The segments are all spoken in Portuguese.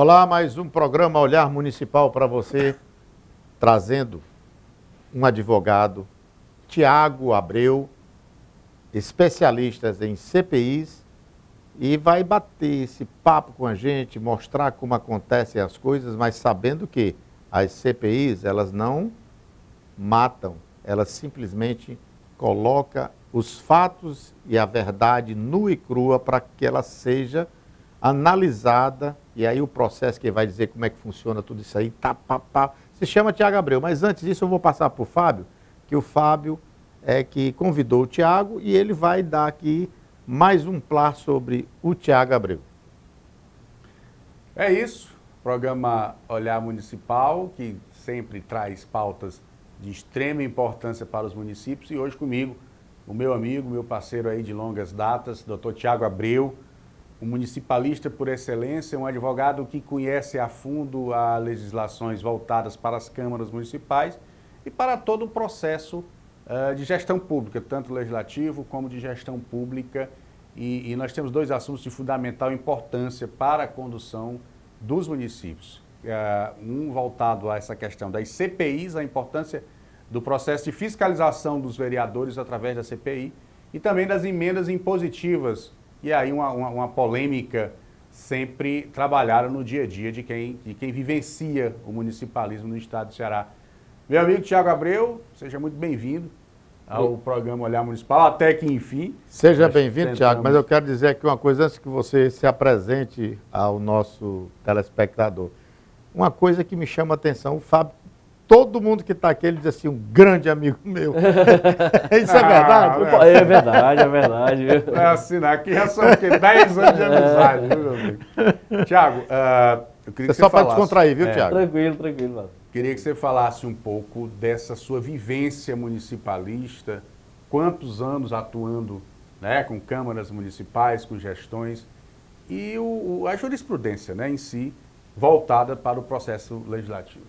Olá, mais um programa Olhar Municipal para você, trazendo um advogado, Tiago Abreu, especialista em CPIs, e vai bater esse papo com a gente, mostrar como acontecem as coisas, mas sabendo que as CPIs, elas não matam, elas simplesmente colocam os fatos e a verdade nua e crua para que ela seja analisada, e aí o processo que vai dizer como é que funciona tudo isso aí, se chama Tiago Abreu. Mas antes disso eu vou passar para o Fábio, que o Fábio é que convidou o Tiago e ele vai dar aqui mais um plá sobre o Tiago Abreu. É isso, programa Olhar Municipal, que sempre traz pautas de extrema importância para os municípios, e hoje comigo, o meu amigo, meu parceiro aí de longas datas, Dr. Tiago Abreu, um municipalista por excelência, um advogado que conhece a fundo as legislações voltadas para as câmaras municipais e para todo o processo de gestão pública, tanto legislativo como de gestão pública. E nós temos dois assuntos de fundamental importância para a condução dos municípios. Um voltado a essa questão das CPIs, a importância do processo de fiscalização dos vereadores através da CPI e também das emendas impositivas. E aí uma polêmica sempre trabalhada no dia a dia de quem vivencia o municipalismo no estado do Ceará. Meu amigo Tiago Abreu, seja muito bem-vindo ao programa Olhar Municipal, até que enfim. Seja bem-vindo, Tiago, mas eu quero dizer aqui uma coisa antes que você se apresente ao nosso telespectador. Uma coisa que me chama a atenção, o Fábio, todo mundo que está aqui, ele diz assim, um grande amigo meu. Isso é verdade? É verdade, é verdade. É assinar, aqui já são 10 anos de amizade, viu, meu amigo? Tiago, eu queria que você só para falasse... descontrair, viu, Tiago? Tranquilo, mano. Queria que você falasse um pouco dessa sua vivência municipalista, quantos anos atuando, né, com câmaras municipais, com gestões, e a jurisprudência, né, em si, voltada para o processo legislativo.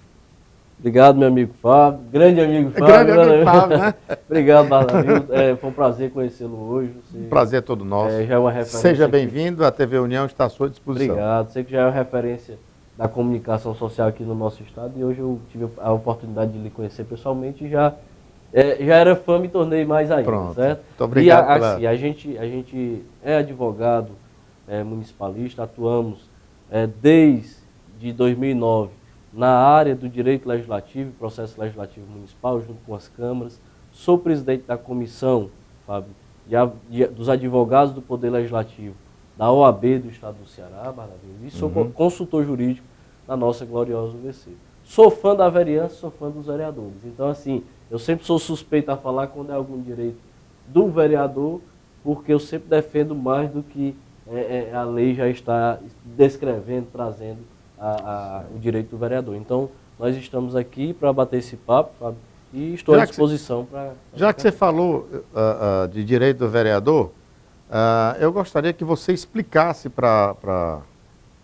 Obrigado, meu amigo Fábio, grande amigo Fábio. Grande amigo Fábio, né? Obrigado, Barlavio. Foi um prazer conhecê-lo hoje. Um prazer é todo nosso. Já é uma referência. Seja bem-vindo, a TV União está à sua disposição. Obrigado, sei que já é uma referência da comunicação social aqui no nosso estado, e hoje eu tive a oportunidade de lhe conhecer pessoalmente e já era fã, me tornei mais ainda. Pronto. Certo? Muito obrigado. E a gente é advogado municipalista, atuamos desde 2009 na área do direito legislativo, processo legislativo municipal, junto com as câmaras. Sou presidente da comissão, Fábio, dos advogados do Poder Legislativo da OAB do Estado do Ceará, e sou consultor jurídico da nossa gloriosa UVC. Sou fã da vereança, sou fã dos vereadores. Então, assim, eu sempre sou suspeito a falar quando é algum direito do vereador, porque eu sempre defendo mais do que a lei já está descrevendo, trazendo o direito do vereador. Então, nós estamos aqui para bater esse papo, Fábio, e estou à disposição para... Já que você falou de direito do vereador, eu gostaria que você explicasse para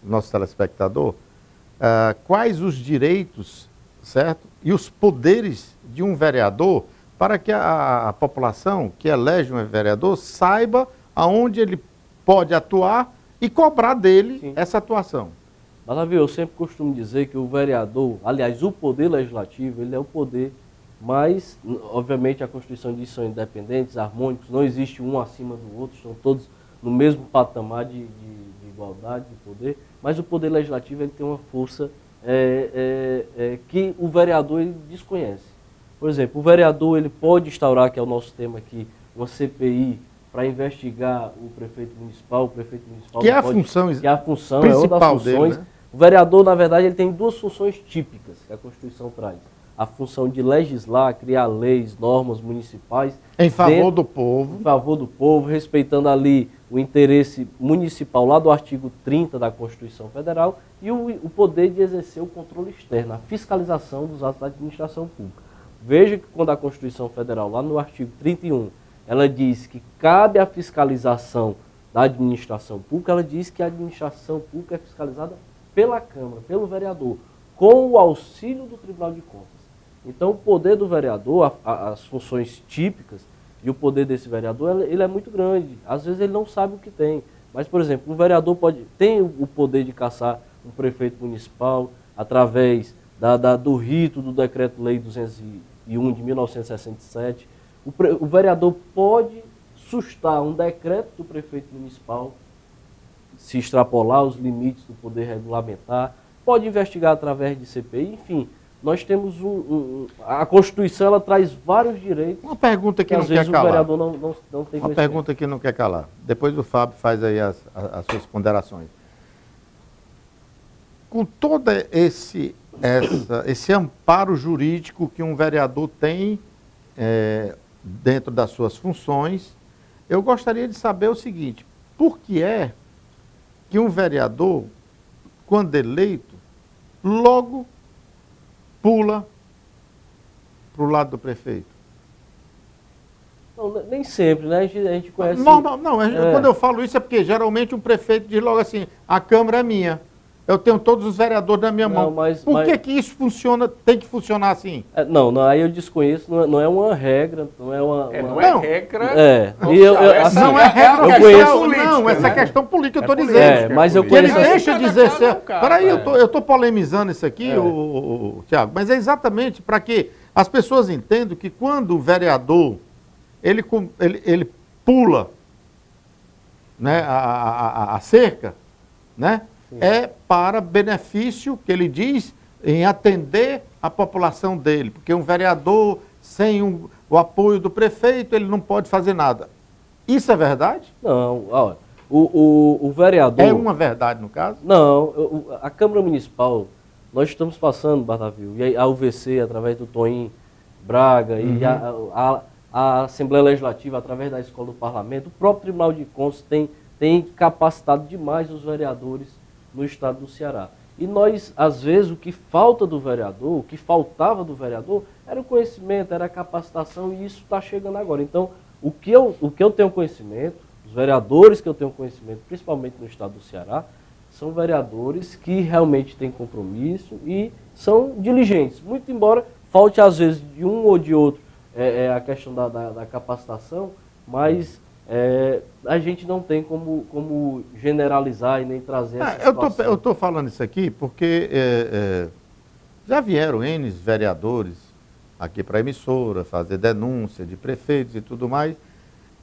o nosso telespectador quais os direitos, certo? E os poderes de um vereador, para que a população que elege um vereador saiba aonde ele pode atuar e cobrar dele essa atuação. Barlavio, eu sempre costumo dizer que o vereador, aliás, o poder legislativo, ele é o poder mais, obviamente a Constituição diz que são independentes, harmônicos, não existe um acima do outro, estão todos no mesmo patamar de igualdade de poder, mas o poder legislativo ele tem uma força que o vereador ele desconhece. Por exemplo, o vereador ele pode instaurar, que é o nosso tema aqui, uma CPI para investigar o prefeito municipal, que é a função principal é uma das funções dele, né? O vereador, na verdade, ele tem duas funções típicas que a Constituição traz. A função de legislar, criar leis, normas municipais. Em favor do povo. Em favor do povo, respeitando ali o interesse municipal, lá do artigo 30 da Constituição Federal, e o poder de exercer o controle externo, a fiscalização dos atos da administração pública. Veja que quando a Constituição Federal, lá no artigo 31, ela diz que cabe a fiscalização da administração pública, ela diz que a administração pública é fiscalizada pela Câmara, pelo vereador, com o auxílio do Tribunal de Contas. Então, o poder do vereador, as funções típicas e o poder desse vereador, ele é muito grande. Às vezes ele não sabe o que tem. Mas, por exemplo, um vereador tem o poder de cassar um prefeito municipal, através do rito do Decreto-Lei 201 de 1967. O vereador pode sustar um decreto do prefeito municipal, se extrapolar os limites do poder regulamentar, pode investigar através de CPI, enfim. Nós temos a Constituição, ela traz vários direitos. Uma pergunta que não às vezes quer calar. o vereador não tem Uma conhecimento. pergunta que não quer calar. Depois o Fábio faz aí as suas ponderações. Com todo esse amparo jurídico que um vereador tem dentro das suas funções, eu gostaria de saber o seguinte: por que é que um vereador, quando eleito, logo pula para o lado do prefeito? Não, nem sempre, né? A gente conhece... Normal, não, quando eu falo isso é porque geralmente um prefeito diz logo assim: a Câmara é minha, eu tenho todos os vereadores na minha mão. Por que isso funciona, tem que funcionar assim? Não, aí eu desconheço, não é uma regra, não é uma... Não é regra. Assim, não é regra, eu conheço, política, não, essa é questão política, eu estou dizendo. Mas eu Que conheço... ele deixa de dizer... Peraí, eu estou polemizando isso aqui, Tiago, mas é exatamente para que as pessoas entendam que quando o vereador, ele pula, né, a cerca, né? É para benefício, que ele diz, em atender a população dele. Porque um vereador, sem o apoio do prefeito, ele não pode fazer nada. Isso é verdade? Não, olha, o vereador... É uma verdade, no caso? Não, a Câmara Municipal, nós estamos passando, Bardavil, e a UVC, através do Toim Braga, e a Assembleia Legislativa, através da Escola do Parlamento, o próprio Tribunal de Contas tem capacitado demais os vereadores no estado do Ceará. E nós, às vezes, o que falta do vereador, o que faltava do vereador, era o conhecimento, era a capacitação, e isso está chegando agora. Então, o que eu tenho conhecimento, os vereadores que eu tenho conhecimento, principalmente no estado do Ceará, são vereadores que realmente têm compromisso e são diligentes. Muito embora falte, às vezes, de um ou de outro a questão da capacitação, mas... a gente não tem como generalizar e nem trazer essa situação. Eu estou falando isso aqui porque já vieram N vereadores aqui para a emissora fazer denúncia de prefeitos e tudo mais,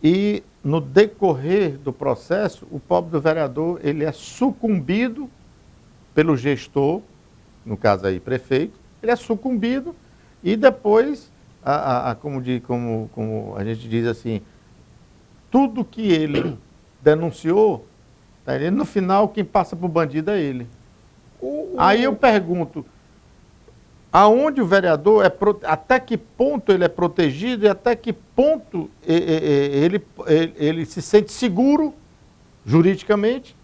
e no decorrer do processo, o pobre do vereador, ele é sucumbido pelo gestor, no caso aí prefeito, ele é sucumbido e depois, como a gente diz assim, tudo que ele denunciou, no final quem passa por bandido é ele. Aí eu pergunto, aonde o vereador, até que ponto ele é protegido e até que ponto ele se sente seguro, juridicamente,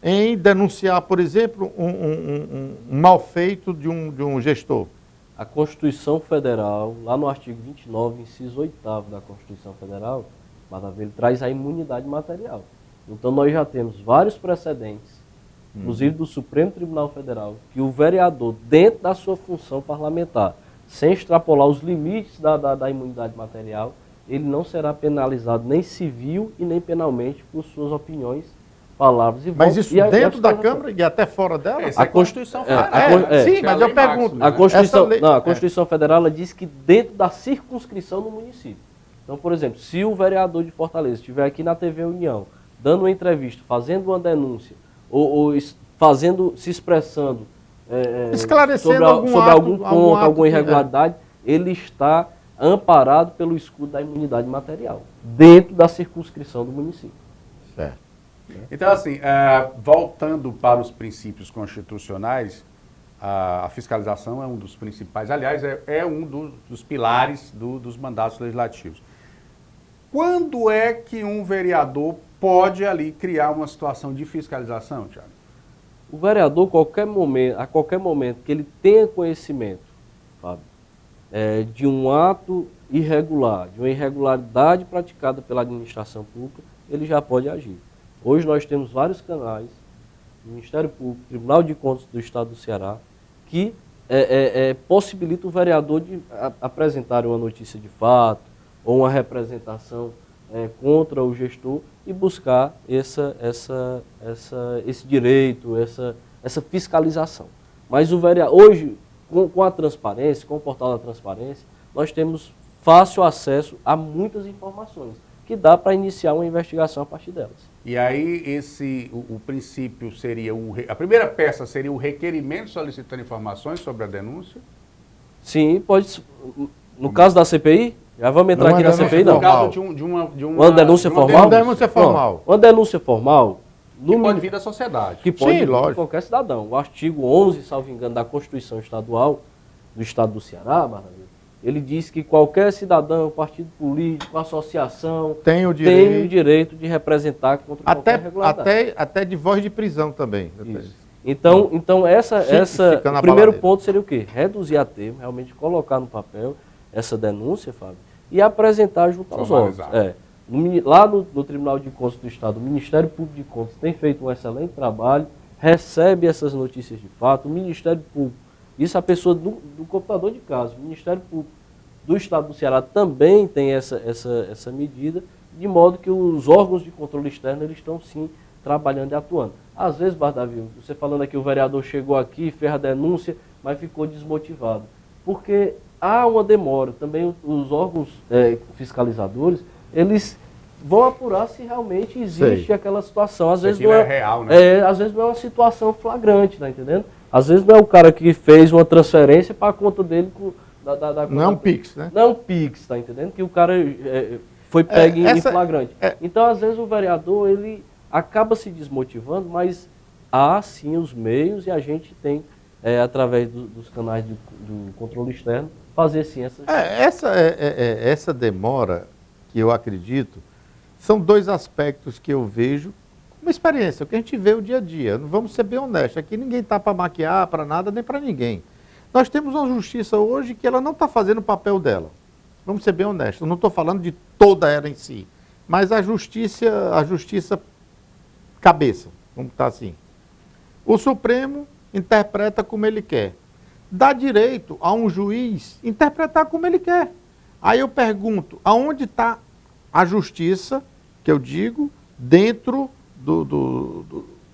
em denunciar, por exemplo, um mal feito de um gestor? A Constituição Federal, lá no artigo 29, inciso 8º da Constituição Federal, ele traz a imunidade material. Então nós já temos vários precedentes, inclusive do Supremo Tribunal Federal, que o vereador, dentro da sua função parlamentar, sem extrapolar os limites da imunidade material, ele não será penalizado nem civil e nem penalmente por suas opiniões, palavras e votos. Mas isso dentro da Câmara e até fora dela? Essa é a Constituição Federal. Sim, mas eu pergunto. A Constituição Federal ela diz que dentro da circunscrição do município. Então, por exemplo, se o vereador de Fortaleza estiver aqui na TV União, dando uma entrevista, fazendo uma denúncia, ou se expressando esclarecendo sobre algum ponto, alguma irregularidade, ele está amparado pelo escudo da imunidade material, dentro da circunscrição do município. Certo. Então, assim, voltando para os princípios constitucionais, a fiscalização é um dos principais, aliás, é um dos pilares dos mandatos legislativos. Quando é que um vereador pode ali criar uma situação de fiscalização, Tiago? O vereador, a qualquer momento que ele tenha conhecimento, Fábio, de um ato irregular, de uma irregularidade praticada pela administração pública, ele já pode agir. Hoje nós temos vários canais, Ministério Público, Tribunal de Contas do Estado do Ceará, que possibilita o vereador de apresentar uma notícia de fato ou uma representação contra o gestor e buscar esse direito, essa fiscalização. Mas o vereador, hoje, com a transparência, com o portal da transparência, nós temos fácil acesso a muitas informações, que dá para iniciar uma investigação a partir delas. E aí o princípio seria, a primeira peça seria o requerimento solicitando informações sobre a denúncia? Sim, pode. No caso da CPI, já vamos entrar aqui na CPI, não. No caso de uma denúncia formal? Uma denúncia formal. Uma denúncia formal. Que pode vir da sociedade. Que pode vir lógico. de qualquer cidadão. O artigo 11, salvo engano, da Constituição Estadual do Estado do Ceará, ele diz que qualquer cidadão, partido político, associação, tem o direito de representar contra qualquer irregularidade. Até de voz de prisão também. Então o primeiro ponto seria o quê? Reduzir a termo, realmente colocar no papel essa denúncia, Fábio, e apresentar junto aos órgãos. Lá no Tribunal de Contas do Estado, o Ministério Público de Contas tem feito um excelente trabalho, recebe essas notícias de fato, o Ministério Público, isso a pessoa do computador de casa, o Ministério Público do Estado do Ceará também tem essa medida, de modo que os órgãos de controle externo eles estão sim trabalhando e atuando. Às vezes, Bardavil, você falando aqui, o vereador chegou aqui, fez a denúncia, mas ficou desmotivado. Porque há uma demora. Também os órgãos fiscalizadores, eles vão apurar se realmente existe aquela situação. Às vezes não é real, né? Às vezes não é uma situação flagrante, tá entendendo? Às vezes não é o cara que fez uma transferência para a conta dele não é um Pix, né? Não é um Pix, tá entendendo? Que o cara foi pego em flagrante. Então, às vezes, o vereador, ele acaba se desmotivando, mas há sim os meios e a gente tem, através dos canais do controle externo, fazer sim essa demora, que eu acredito, são dois aspectos que eu vejo como experiência, o que a gente vê o dia a dia. Vamos ser bem honestos, aqui ninguém está para maquiar, para nada, nem para ninguém. Nós temos uma justiça hoje que ela não está fazendo o papel dela. Vamos ser bem honestos, eu não estou falando de toda ela em si, mas a justiça cabeça, vamos estar assim. O Supremo interpreta como ele quer. Dá direito a um juiz interpretar como ele quer. Aí eu pergunto, aonde está a justiça, que eu digo, dentro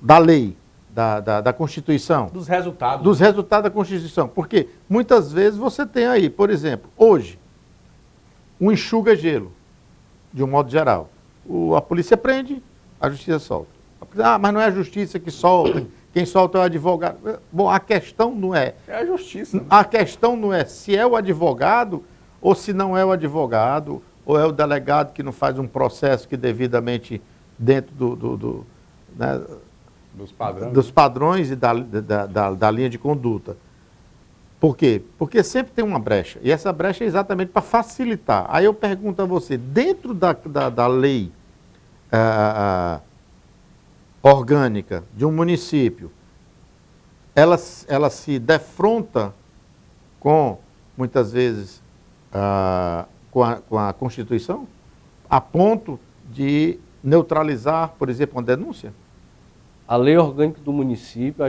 da lei, da Constituição? Dos resultados. Dos resultados da Constituição. Porque muitas vezes você tem aí, por exemplo, hoje, um enxuga-gelo, de um modo geral. A polícia prende, a justiça solta. Mas não é a justiça que solta, quem solta é o advogado. Bom, a questão não é... É a justiça. Né? A questão não é se é o advogado ou se não é o advogado, ou é o delegado que não faz um processo que devidamente dentro dos padrões e da linha de conduta. Por quê? Porque sempre tem uma brecha, e essa brecha é exatamente para facilitar. Aí eu pergunto a você, dentro da lei orgânica de um município, ela se defronta com, muitas vezes, com a Constituição, a ponto de neutralizar, por exemplo, uma denúncia? A lei orgânica do município,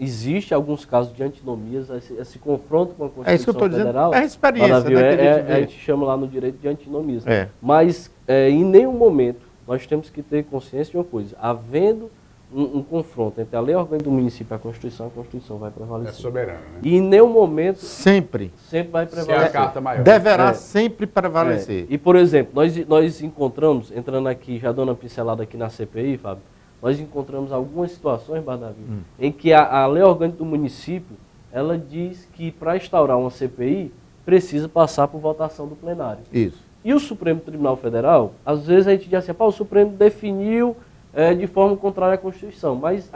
existe alguns casos de antinomias, esse confronto com a Constituição é isso que eu estou Federal. Dizendo, é a experiência, a gente chama lá no direito de antinomias. Mas em nenhum momento nós temos que ter consciência de uma coisa, havendo um confronto entre a lei orgânica do município e a Constituição vai prevalecer. É soberano, né? E em nenhum momento... Sempre vai prevalecer. Se é a carta maior. Deverá sempre prevalecer. E, por exemplo, nós encontramos, entrando aqui, já dando uma pincelada aqui na CPI, Fábio, nós encontramos algumas situações, Bardavil, em que a lei orgânica do município, ela diz que para instaurar uma CPI, precisa passar por votação do plenário. Isso. E o Supremo Tribunal Federal, às vezes a gente diz assim, o Supremo definiu de forma contrária à Constituição, mas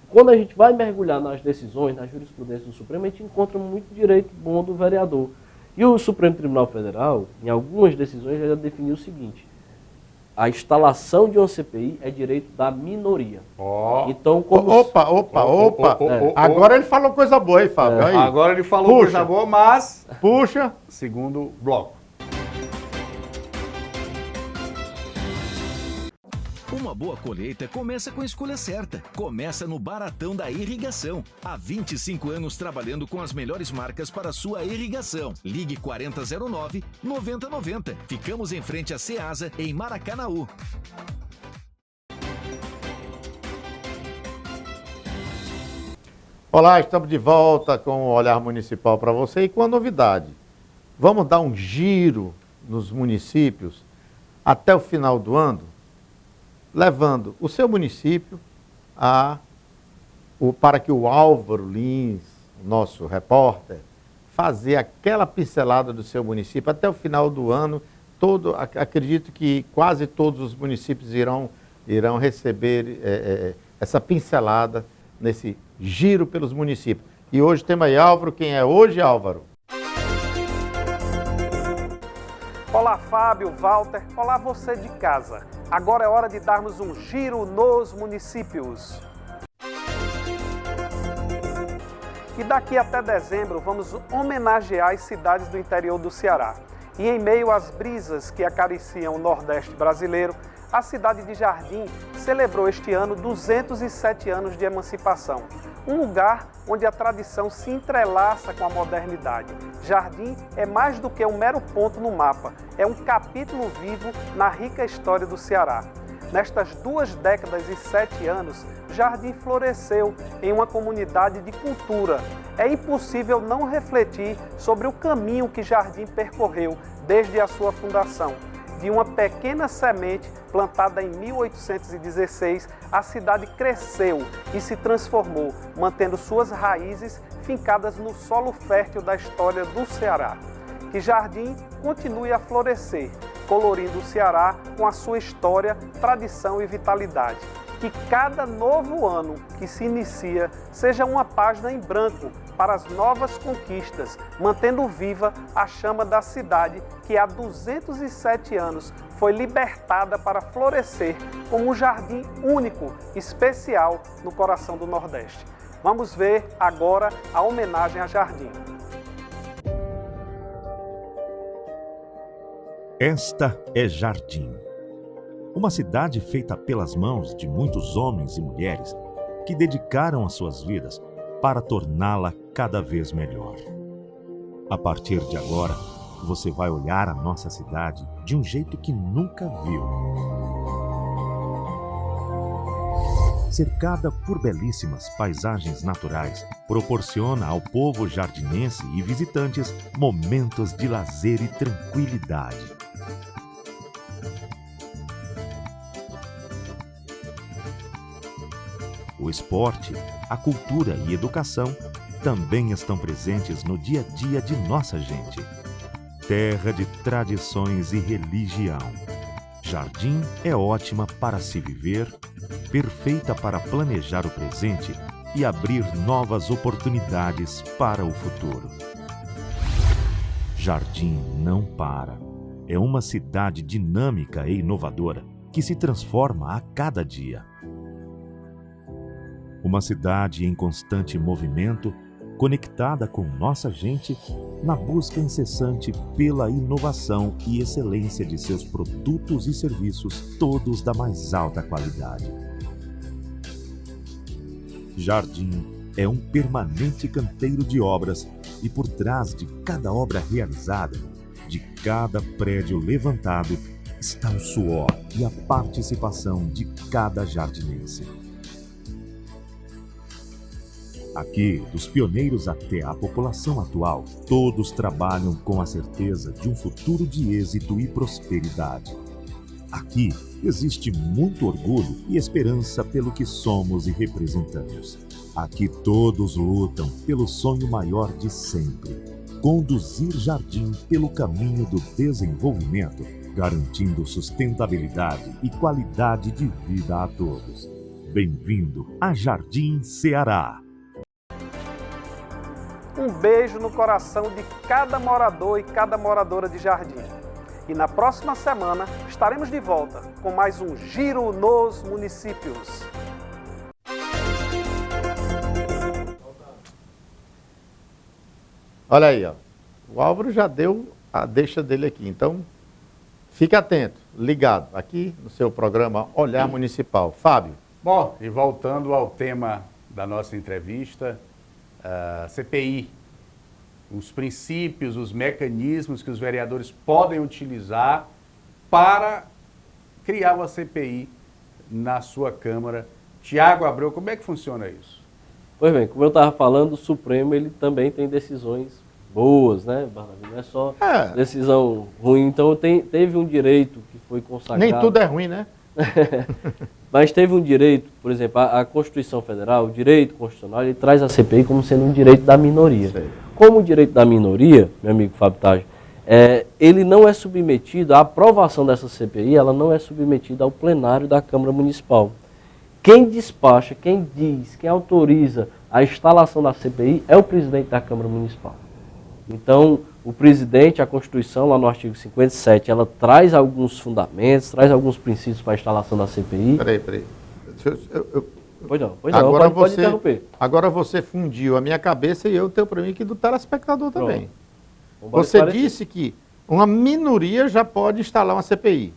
quando a gente vai mergulhar nas decisões, na jurisprudência do Supremo, a gente encontra muito direito bom do vereador. E o Supremo Tribunal Federal, em algumas decisões, já definiu o seguinte: a instalação de uma CPI é direito da minoria. Então, Agora ele falou coisa boa, hein, Fábio? Aí. Agora ele falou coisa boa, mas... Puxa. Segundo bloco. Uma boa colheita começa com a escolha certa. Começa no Baratão da Irrigação. Há 25 anos trabalhando com as melhores marcas para a sua irrigação. Ligue 4009-9090. Ficamos em frente à Ceasa, em Maracanaú. Olá, estamos de volta com o Olhar Municipal para você e com a novidade. Vamos dar um giro nos municípios até o final do ano, levando o seu município para que o Álvaro Lins, nosso repórter, fazer aquela pincelada do seu município até o final do ano. Acredito que quase todos os municípios irão receber essa pincelada nesse giro pelos municípios. E hoje temos aí Álvaro. Quem é hoje, Álvaro? Olá, Fábio, Walter. Olá, você de casa. Agora é hora de darmos um giro nos municípios. E daqui até dezembro vamos homenagear as cidades do interior do Ceará. E em meio às brisas que acariciam o Nordeste brasileiro, a cidade de Jardim celebrou este ano 207 anos de emancipação. Um lugar onde a tradição se entrelaça com a modernidade. Jardim é mais do que um mero ponto no mapa, é um capítulo vivo na rica história do Ceará. Nestas 2 décadas e 7 anos, Jardim floresceu em uma comunidade de cultura. É impossível não refletir sobre o caminho que Jardim percorreu desde a sua fundação. De uma pequena semente plantada em 1816, a cidade cresceu e se transformou, mantendo suas raízes fincadas no solo fértil da história do Ceará. Que Jardim continue a florescer, colorindo o Ceará com a sua história, tradição e vitalidade. Que cada novo ano que se inicia seja uma página em branco para as novas conquistas, mantendo viva a chama da cidade que há 207 anos foi libertada para florescer como um jardim único, especial no coração do Nordeste. Vamos ver agora a homenagem a Jardim. Esta é Jardim, uma cidade feita pelas mãos de muitos homens e mulheres que dedicaram as suas vidas para torná-la cada vez melhor. A partir de agora, você vai olhar a nossa cidade de um jeito que nunca viu. Cercada por belíssimas paisagens naturais, proporciona ao povo jardinense e visitantes momentos de lazer e tranquilidade. O esporte, a cultura e a educação também estão presentes no dia a dia de nossa gente. Terra de tradições e religião. Jardim é ótima para se viver, perfeita para planejar o presente e abrir novas oportunidades para o futuro. Jardim não para. É uma cidade dinâmica e inovadora que se transforma a cada dia. Uma cidade em constante movimento, conectada com nossa gente, na busca incessante pela inovação e excelência de seus produtos e serviços, todos da mais alta qualidade. Jardim é um permanente canteiro de obras e por trás de cada obra realizada, de cada prédio levantado, está o suor e a participação de cada jardinense. Aqui, dos pioneiros até a população atual, todos trabalham com a certeza de um futuro de êxito e prosperidade. Aqui existe muito orgulho e esperança pelo que somos e representamos. Aqui todos lutam pelo sonho maior de sempre: conduzir Jardim pelo caminho do desenvolvimento, garantindo sustentabilidade e qualidade de vida a todos. Bem-vindo a Jardim Ceará! Um beijo no coração de cada morador e cada moradora de Jardim. E na próxima semana estaremos de volta com mais um Giro nos Municípios. Olha aí, ó. O Álvaro já deu a deixa dele aqui, então fique atento, ligado, aqui no seu programa Olhar Municipal. Fábio. Bom, e voltando ao tema da nossa entrevista, CPI, os princípios, os mecanismos que os vereadores podem utilizar para criar uma CPI na sua Câmara. Tiago Abreu, como é que funciona isso? Pois bem, como eu estava falando, o Supremo ele também tem decisões boas, né, Barnabé? Não é só decisão ruim. Então teve um direito que foi consagrado. Nem tudo é ruim, né? Mas teve um direito, por exemplo, a Constituição Federal, o direito constitucional, ele traz a CPI como sendo um direito da minoria. Sei. Como o direito da minoria, meu amigo Fábio Taj, ele não é submetido, a aprovação dessa CPI, ela não é submetida ao plenário da Câmara Municipal. Quem despacha, quem diz, quem autoriza a instalação da CPI é o presidente da Câmara Municipal. Então, o presidente, a Constituição, lá no artigo 57, ela traz alguns fundamentos, traz alguns princípios para a instalação da CPI. Peraí. Pois não, pode interromper. Agora você fundiu a minha cabeça e eu tenho para mim que do telespectador também. Vamos Você esclarecer. disse que uma minoria já pode instalar uma CPI.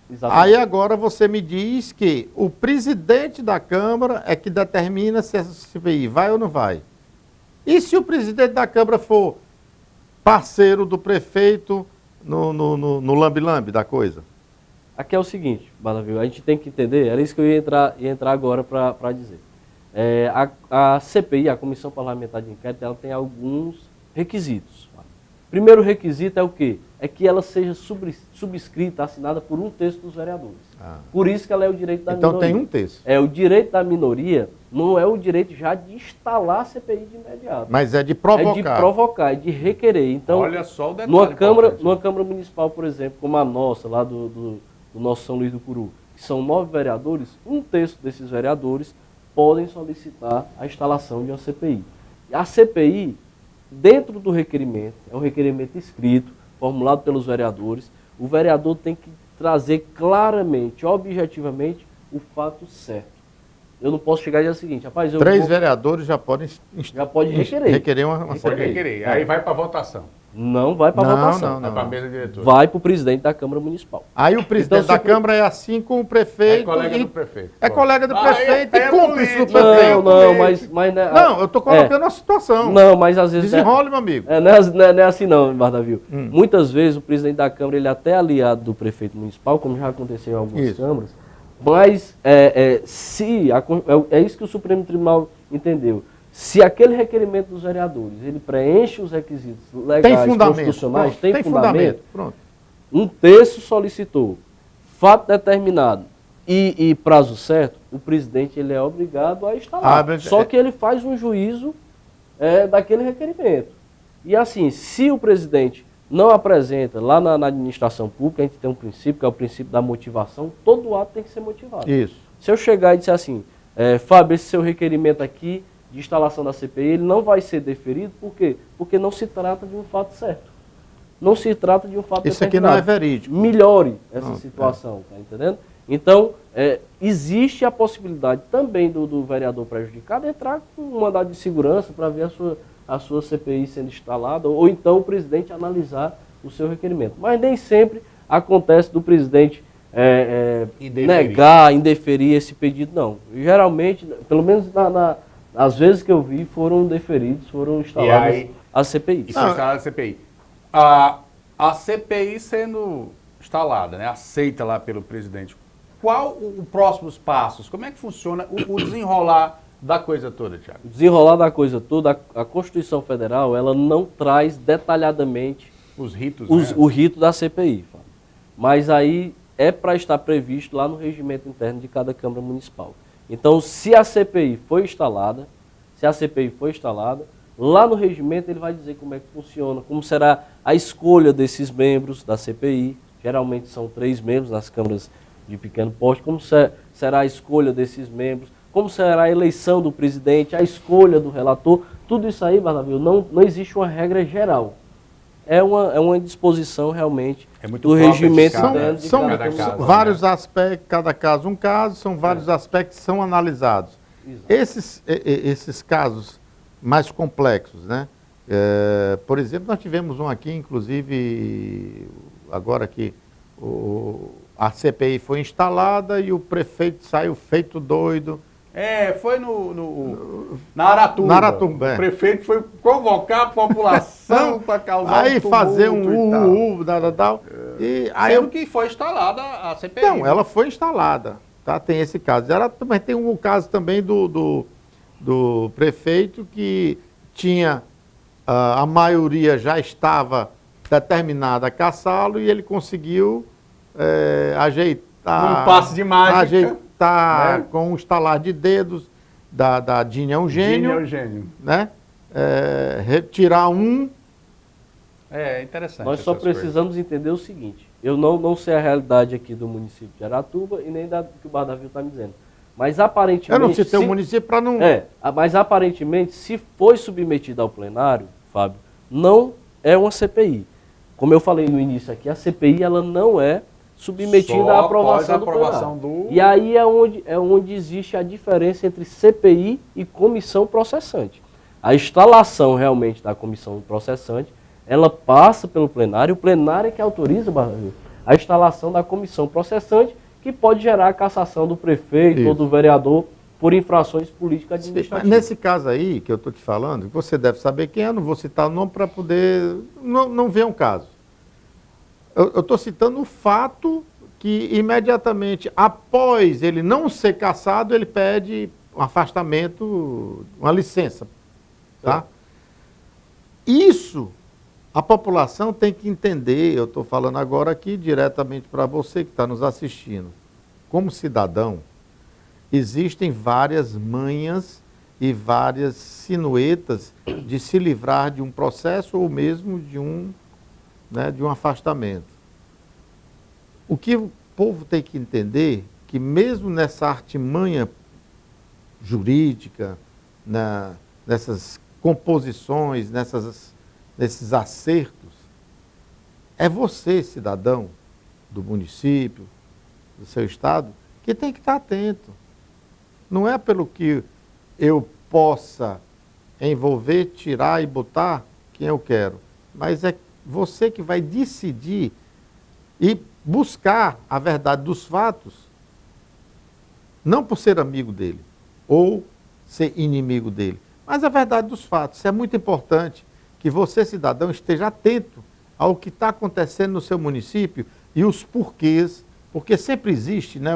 Exatamente. Aí agora você me diz que o presidente da Câmara é que determina se essa CPI vai ou não vai. E se o presidente da Câmara for parceiro do prefeito no lambe-lambe da coisa? Aqui é o seguinte, Barnabé, a gente tem que entender, era isso que eu ia entrar agora para dizer. A CPI, a Comissão Parlamentar de Inquérito, ela tem alguns requisitos. Primeiro requisito é o quê? É que ela seja subscrita, assinada por um terço dos vereadores. Por isso que ela é o direito da minoria. Então tem um terço. O direito da minoria não é o direito já de instalar a CPI de imediato. Mas é de provocar. É de provocar, é de requerer. Então, Olha só o detalhe numa importante. Câmara Municipal, por exemplo, como a nossa, lá do nosso São Luís do Curu, que são 9 vereadores, um terço desses vereadores podem solicitar a instalação de uma CPI. E a CPI, dentro do requerimento, é um requerimento escrito, formulado pelos vereadores, o vereador tem que trazer claramente, objetivamente, o fato certo. Eu não posso chegar e dizer o seguinte, rapaz, eu 3 vereadores já podem requerer uma Pode CPI. requerer. Aí vai para votação. Não vai para votação. Vai para a mesa diretora. Vai para o presidente da Câmara Municipal. Aí o presidente Então, da Câmara é assim com o prefeito. É colega do prefeito. É colega do Aí prefeito é e cúmplice do político. prefeito. Mas Não, eu estou colocando a situação. Não, mas às vezes... Desenrole, meu amigo. Não é assim não, Bardavil. Muitas vezes o presidente da Câmara ele é até aliado do prefeito municipal, como já aconteceu em algumas câmaras, mas é isso que o Supremo Tribunal entendeu. Se aquele requerimento dos vereadores ele preenche os requisitos legais, constitucionais, tem fundamento. Pronto. Um terço solicitou, fato determinado e prazo certo, o presidente ele é obrigado a instalar. Só que ele faz um juízo daquele requerimento. E assim, se o presidente não apresenta, lá na administração pública, a gente tem um princípio, que é o princípio da motivação, todo ato tem que ser motivado. Isso. Se eu chegar e disser assim, Fábio, esse seu requerimento aqui de instalação da CPI, ele não vai ser deferido, por quê? Porque não se trata de um fato certo. Não se trata de um fato Isso aqui não é verídico. Melhore essa situação, tá entendendo? Então, existe a possibilidade também do vereador prejudicado entrar com um mandado de segurança para ver a sua CPI sendo instalada, ou então o presidente analisar o seu requerimento. Mas nem sempre acontece do presidente negar, indeferir esse pedido, não. Geralmente, pelo menos as vezes que eu vi, foram deferidos, foram instaladas as CPIs. Isso instalada a CPI. A CPI sendo instalada, né, aceita lá pelo presidente, qual os próximos passos? Como é que funciona o desenrolar da coisa toda, Thiago? O desenrolar da coisa toda, a Constituição Federal, ela não traz detalhadamente os ritos, o rito da CPI. Mas aí é para estar previsto lá no regimento interno de cada Câmara Municipal. Então, se a CPI foi instalada, lá no regimento ele vai dizer como é que funciona, como será a escolha desses membros da CPI, geralmente são 3 membros nas câmaras de pequeno porte, como será a escolha desses membros, como será a eleição do presidente, a escolha do relator, tudo isso aí, Barnabé, não existe uma regra geral. É uma disposição realmente do regimento interno de cada caso. Vários aspectos, cada caso um caso, são vários aspectos que são analisados. Esses casos mais complexos, né? Por exemplo, nós tivemos um aqui, inclusive, agora que a CPI foi instalada e o prefeito saiu feito doido. Foi na Aratuba. Aratuba, O prefeito foi convocar a população para causar aí fazer um tal. Sendo que foi instalada a CPI. Não, ela foi instalada. Tá? Tem esse caso. Mas tem um caso também do do prefeito que tinha, a maioria já estava determinada a caçá-lo e ele conseguiu ajeitar... Um passe de mágica. Ajeitar, né? Com um estalar de dedos da Dini é um gênio. Dini é um gênio. Né? Retirar um... É interessante. Nós só essas coisas. precisamos entender o seguinte, eu não sei a realidade aqui do município de Aratuba e nem do que o Barra da Vila está me dizendo, mas aparentemente... Eu não citei o município para não... Mas aparentemente, se foi submetido ao plenário, Fábio, não é uma CPI. Como eu falei no início aqui, a CPI ela não é submetida Só à aprovação, após a aprovação plenário. do... E aí é onde existe a diferença entre CPI e comissão processante. A instalação realmente da comissão processante, ela passa pelo plenário, o plenário é que autoriza a instalação da comissão processante, que pode gerar a cassação do prefeito ou do vereador por infrações políticas administrativas. Nesse caso aí, que eu estou te falando, você deve saber quem é, não vou citar o nome para poder não ver um caso. Eu estou citando o fato que imediatamente após ele não ser cassado, ele pede um afastamento, uma licença. Tá? Isso a população tem que entender, eu estou falando agora aqui diretamente para você que está nos assistindo. Como cidadão, existem várias manhas e várias sinuetas de se livrar de um processo ou mesmo de um afastamento. O que o povo tem que entender que mesmo nessa artimanha jurídica, nessas composições, nesses acertos, é você, cidadão do município, do seu estado, que tem que estar atento. Não é pelo que eu possa envolver, tirar e botar quem eu quero, mas é você que vai decidir e buscar a verdade dos fatos, não por ser amigo dele ou ser inimigo dele, mas a verdade dos fatos. Isso é muito importante, que você, cidadão, esteja atento ao que está acontecendo no seu município e os porquês, porque sempre existe, né,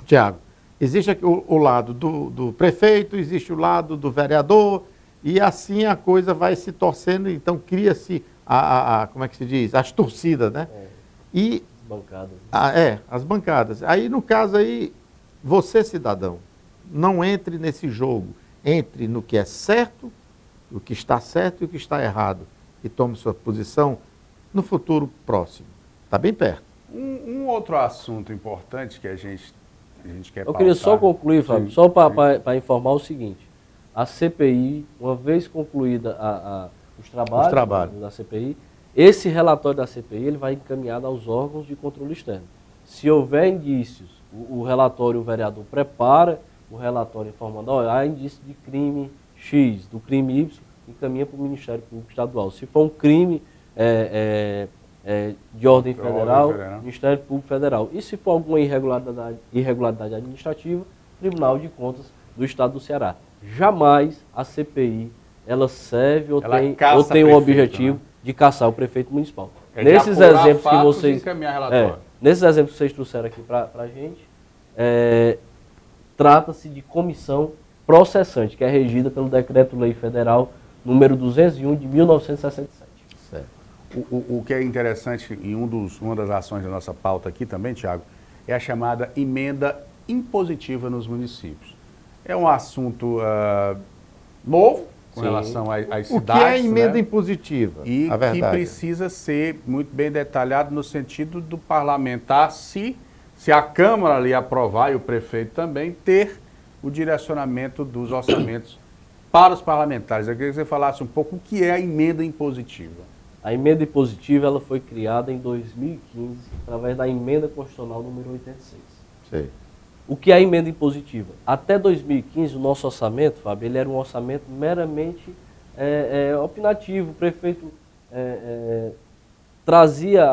Tiago, existe aqui o lado do prefeito, existe o lado do vereador, e assim a coisa vai se torcendo, então cria-se, como é que se diz? As torcidas, né? E bancadas. As bancadas. Aí, no caso aí, você, cidadão, não entre nesse jogo, entre no que é certo, o que está certo e o que está errado, e tome sua posição no futuro próximo. Está bem perto. Um outro assunto importante que a gente quer pautar... Eu queria só concluir, Fábio, só para informar o seguinte. A CPI, uma vez concluída os trabalhos da CPI, esse relatório da CPI ele vai encaminhado aos órgãos de controle externo. Se houver indícios, o relatório, o vereador prepara o relatório informando, há indício de crime X, do crime Y, encaminha para o Ministério Público Estadual. Se for um crime de ordem federal, Ministério Público Federal. E se for alguma irregularidade administrativa, Tribunal de Contas do Estado do Ceará. Jamais a CPI ela serve ou tem o objetivo de caçar o prefeito municipal. Nesses exemplos que vocês trouxeram aqui para a gente, trata-se de comissão processante, que é regida pelo Decreto-Lei Federal número 201 de 1967. Certo. O que é interessante e uma das ações da nossa pauta aqui também, Tiago, é a chamada emenda impositiva nos municípios. É um assunto novo com relação às cidades. O que é a emenda impositiva? E que precisa ser muito bem detalhado no sentido do parlamentar, se a Câmara ali aprovar e o prefeito também, ter o direcionamento dos orçamentos para os parlamentares. Eu queria que você falasse um pouco o que é a emenda impositiva. A emenda impositiva ela foi criada em 2015 através da emenda constitucional número 86. Sim. O que é a emenda impositiva? Até 2015, o nosso orçamento, Fábio, ele era um orçamento meramente opinativo. O prefeito trazia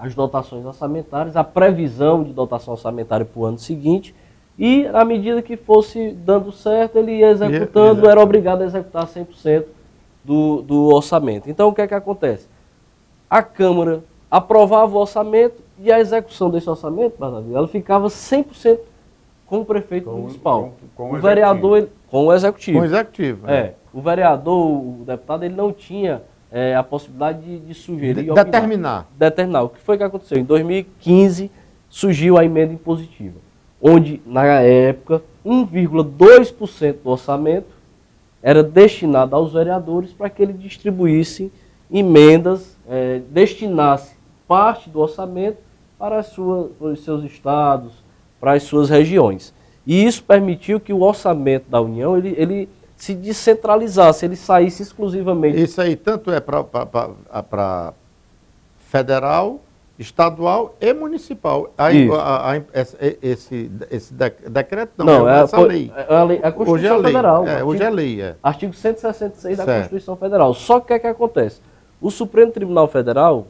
as dotações orçamentárias, a previsão de dotação orçamentária para o ano seguinte, e à medida que fosse dando certo, ele ia executando, era obrigado a executar 100% do orçamento. Então, o que é que acontece? A Câmara aprovava o orçamento e a execução desse orçamento, ela ficava 100% com o prefeito municipal. Com o vereador, com o executivo. Com o executivo. O vereador, o deputado, ele não tinha a possibilidade de sugerir. Determinar. O que foi que aconteceu? Em 2015 surgiu a emenda impositiva, onde, na época, 1,2% do orçamento era destinado aos vereadores para que eles distribuíssem emendas, destinasse parte do orçamento para os seus estados, para as suas regiões. E isso permitiu que o orçamento da União ele se descentralizasse, ele saísse exclusivamente. Isso aí tanto é para federal, estadual e municipal. Aí, esse decreto não é essa lei. É a Constituição Federal. Hoje é lei. Artigo 166 da Constituição Federal. Só que o que acontece? O Supremo Tribunal Federal,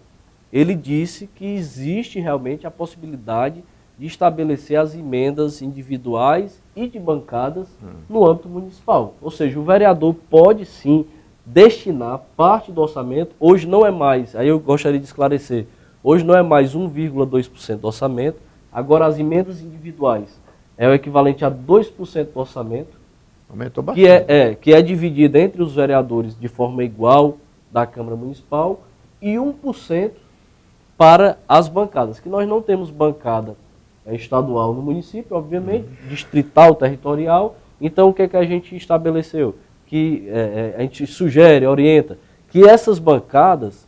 ele disse que existe realmente a possibilidade de estabelecer as emendas individuais e de bancadas no âmbito municipal. Ou seja, o vereador pode sim destinar parte do orçamento, hoje não é mais, aí eu gostaria de esclarecer, hoje não é mais 1,2% do orçamento, agora as emendas individuais é o equivalente a 2% do orçamento, aumentou bastante. Que é dividido entre os vereadores de forma igual da Câmara Municipal e 1% para as bancadas, que nós não temos bancada estadual no município, obviamente, distrital, territorial. Então, o que é que a gente estabeleceu? Que a gente sugere, orienta, que essas bancadas,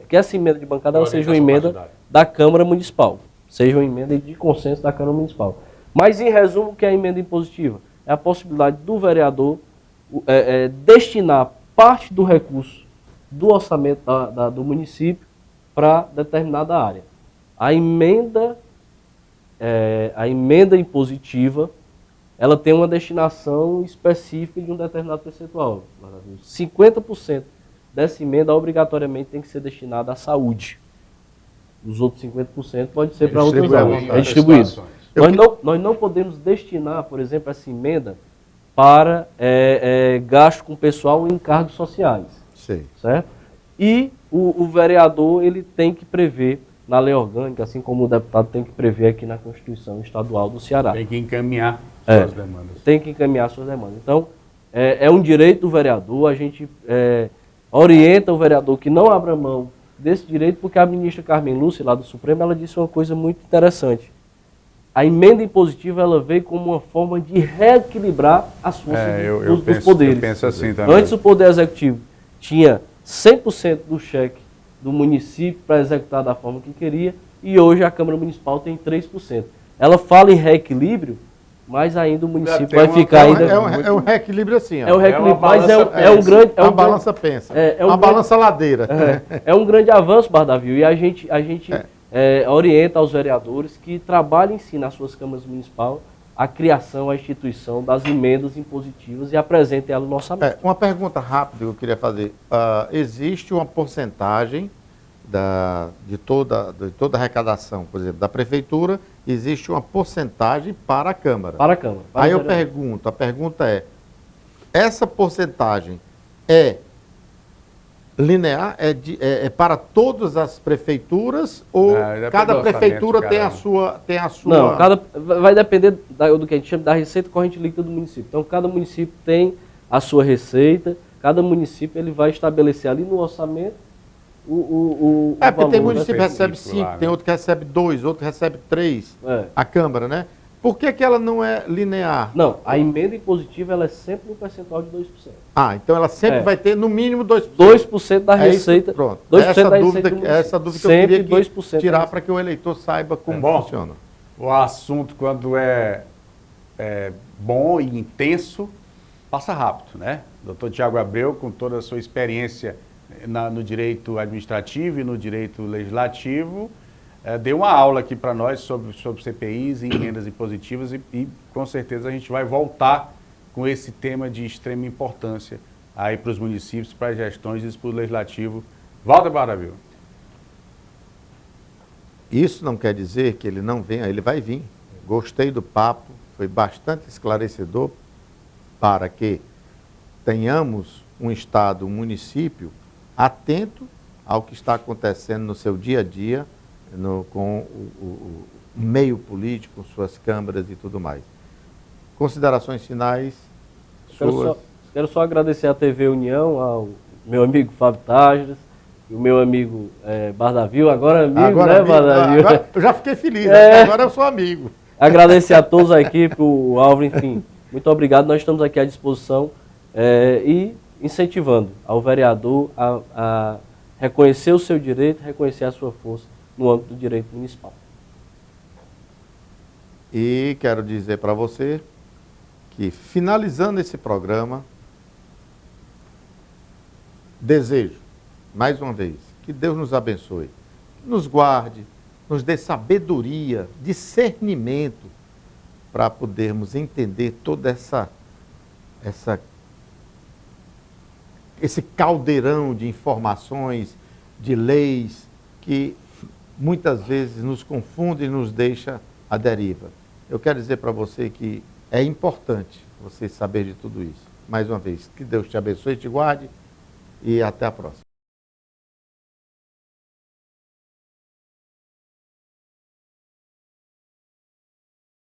que essa emenda de bancada ela seja uma emenda da Câmara Municipal, seja uma emenda de consenso da Câmara Municipal. Mas, em resumo, o que é a emenda impositiva? É a possibilidade do vereador destinar parte do recurso do orçamento do município para determinada área. A emenda impositiva, ela tem uma destinação específica de um determinado percentual. 50% dessa emenda obrigatoriamente tem que ser destinada à saúde. Os outros 50% pode ser para outras áreas. É distribuído. Nós não podemos destinar, por exemplo, essa emenda para gasto com pessoal em cargos sociais. Sim. Certo? E o vereador ele tem que prever na lei orgânica, assim como o deputado tem que prever aqui na Constituição Estadual do Ceará. Tem que encaminhar suas demandas. Tem que encaminhar suas demandas. Então, é um direito do vereador, a gente orienta o vereador que não abra mão desse direito, porque a ministra Carmen Lúcia, lá do Supremo, ela disse uma coisa muito interessante. A emenda impositiva ela veio como uma forma de reequilibrar as forças dos poderes. Eu penso assim também. Antes o Poder Executivo tinha 100% do cheque do município para executar da forma que queria, e hoje a Câmara Municipal tem 3%. Ela fala em reequilíbrio, mas ainda o município vai ficar ainda... É um reequilíbrio assim. É um reequilíbrio, mas é um grande... É uma balança pensa. Uma balança ladeira. É um grande avanço, Bardavil, e a gente orienta aos vereadores que trabalhem sim nas suas câmaras municipais a criação, a instituição das emendas impositivas e apresentem ela no orçamento. Uma pergunta rápida que eu queria fazer. Existe uma porcentagem de toda a arrecadação, por exemplo, da Prefeitura, existe uma porcentagem para a Câmara. Para a Câmara. Aí eu pergunto, a pergunta é, essa porcentagem é linear, é para todas as prefeituras ou cada prefeitura tem a sua... Não, vai depender do que a gente chama da receita corrente líquida do município. Então, cada município tem a sua receita, cada município ele vai estabelecer ali no orçamento o porque valor, tem município que recebe 5, lá, tem outro que recebe 2, outro que recebe 3, a Câmara, né? Por que ela não é linear? Não, a emenda impositiva ela é sempre no percentual de 2%. Então ela sempre vai ter no mínimo 2%. 2% da receita. Pronto. 2% Essa dúvida que eu queria tirar para que o eleitor saiba como funciona. O assunto, quando é bom e intenso, passa rápido, né? Dr. Tiago Abreu, com toda a sua experiência no direito administrativo e no direito legislativo, deu uma aula aqui para nós sobre CPIs e emendas impositivas e com certeza a gente vai voltar com esse tema de extrema importância aí para os municípios, para as gestões e para o legislativo. Walter Bardavil. Isso não quer dizer que ele não venha, ele vai vir. Gostei do papo, foi bastante esclarecedor para que tenhamos um Estado, um município atento ao que está acontecendo no seu dia a dia, com o meio político, suas câmaras e tudo mais. Considerações finais suas? Quero só agradecer à TV União, ao meu amigo Fábio Tagres, e o meu amigo Bardavil, agora amigo, né, Bardavil? Agora, eu já fiquei feliz, agora eu sou amigo. Agradecer a todos a equipe, o Álvaro, enfim, muito obrigado. Nós estamos aqui à disposição e incentivando ao vereador a reconhecer o seu direito, reconhecer a sua força no âmbito do direito municipal. E quero dizer para você que, finalizando esse programa, desejo, mais uma vez, que Deus nos abençoe, nos guarde, nos dê sabedoria, discernimento, para podermos entender toda esse caldeirão de informações, de leis, que muitas vezes nos confunde e nos deixa à deriva. Eu quero dizer para você que é importante você saber de tudo isso. Mais uma vez, que Deus te abençoe, te guarde e até a próxima.